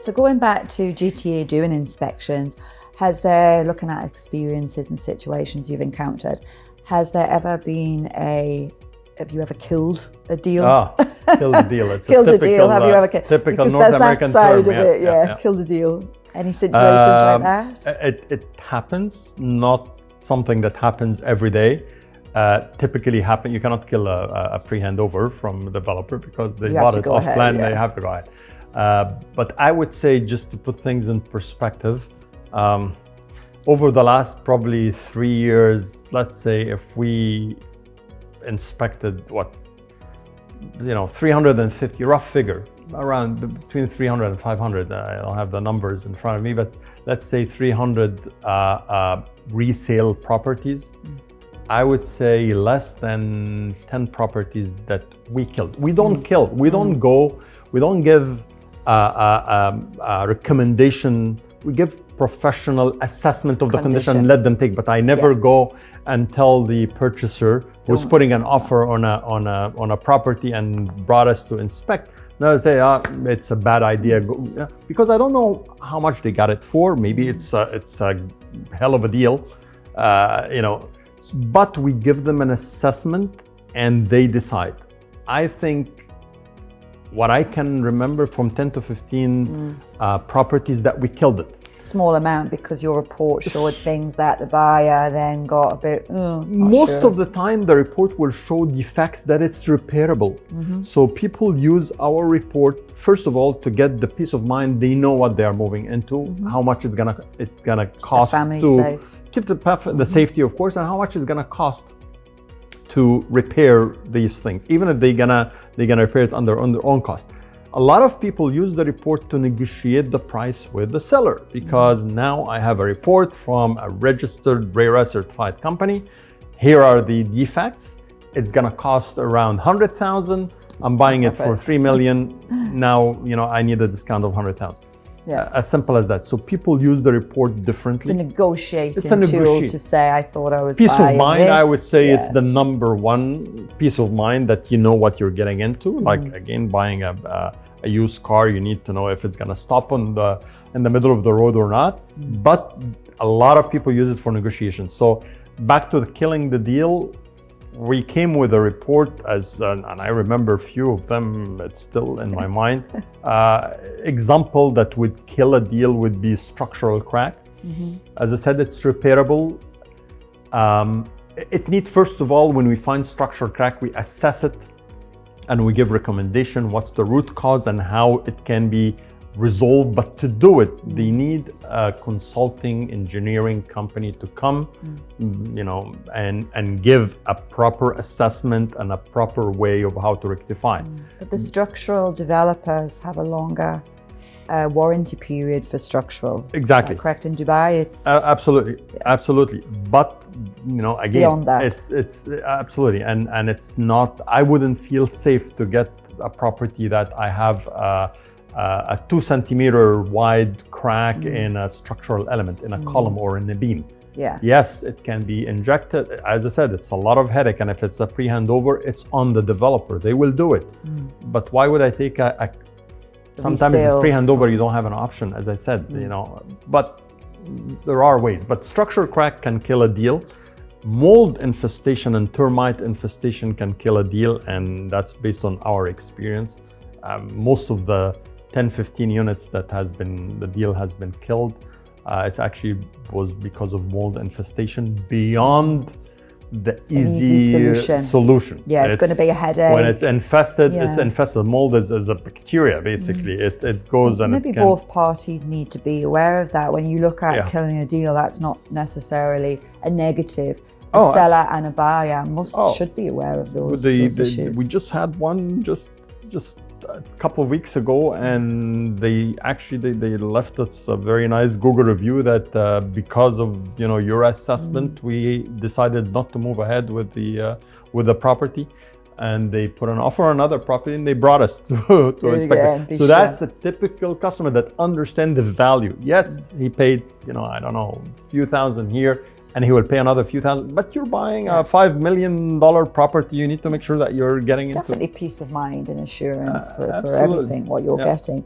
So going back to GTA doing inspections, looking at experiences and situations you've encountered, has there ever been have you ever killed a deal? Killed a deal. It's killed a deal. Have you ever killed? Typical because North American that side term. of it, killed a deal. Any situations like that? It happens, not something that happens every day. Typically you cannot kill a pre-handover from a developer because they bought it off plan, they have to go ahead. But I would say, just to put things in perspective, over the last probably 3 years, let's say if we inspected 350, rough figure, around between 300 and 500, I don't have the numbers in front of me, but let's say 300 resale properties. I would say less than 10 properties that we killed. We don't kill. We don't go. We don't give a recommendation. We give professional assessment of the condition and let them take. But I never go and tell the purchaser who's putting an offer on a property and brought us to inspect. No, say it's a bad idea because I don't know how much they got it for. Maybe it's a hell of a deal, But we give them an assessment and they decide. I think what I can remember from 10 to 15 properties that we killed it. Small amount because your report showed things that the buyer then got a bit. Most of the time, the report will show defects that it's repairable. So people use our report first of all to get the peace of mind. They know what they are moving into, how much it's gonna cost to keep the safety, of course, and how much it's gonna cost to repair these things, even if they're gonna repair it on their own cost. A lot of people use the report to negotiate the price with the seller because now I have a report from a registered RERA certified company. Here are the defects. It's gonna cost around 100,000. I'm buying it for 3 million. Now, I need a discount of 100,000. As simple as that. So people use the report differently. It's a negotiating tool to say, I thought I was buying this. Peace of mind, I would say it's the number one piece of mind that you know what you're getting into. Like, again, buying a used car, you need to know if it's going to stop in the middle of the road or not. But a lot of people use it for negotiation. So back to killing the deal, we came with a report and I remember a few of them, it's still in my mind. Example that would kill a deal would be structural crack. As I said, it's repairable. It needs, first of all, when we find structural crack, we assess it and we give recommendation, what's the root cause and how it can be resolved. But to do it, they need a consulting engineering company to come, and give a proper assessment and a proper way of how to rectify. But the structural developers have a longer warranty period for structural. Exactly. Correct, in Dubai, it's absolutely. But again, beyond that, it's absolutely, and it's not. I wouldn't feel safe to get a property that I have a 2 centimeter wide crack in a structural element, in a column or in a beam. Yes, it can be injected. As I said, it's a lot of headache, and if it's a pre-handover, it's on the developer. They will do it. But why would I take sometimes it's pre-handover, you don't have an option, as I said, but there are ways. But structural crack can kill a deal. Mold infestation and termite infestation can kill a deal, and that's based on our experience. Most of the 10-15 units that the deal has been killed, it's actually was because of mold infestation beyond the easy solution. It's going to be a headache. When it's infested, it's infested. Mold is a bacteria, basically. It goes and maybe both parties need to be aware of that. When you look at killing a deal, that's not necessarily a negative. A seller and a buyer should be aware of those issues. We just had one just a couple of weeks ago, and they left us a very nice Google review that because of your assessment, we decided not to move ahead with the property, and they put an offer on another property and they brought us to inspect it. So that's a typical customer that understands the value. Yes, he paid I don't know, a few thousand here, and he will pay another few thousand, but you're buying a $5 million property. You need to make sure that you're getting definitely peace of mind and assurance for everything what you're getting.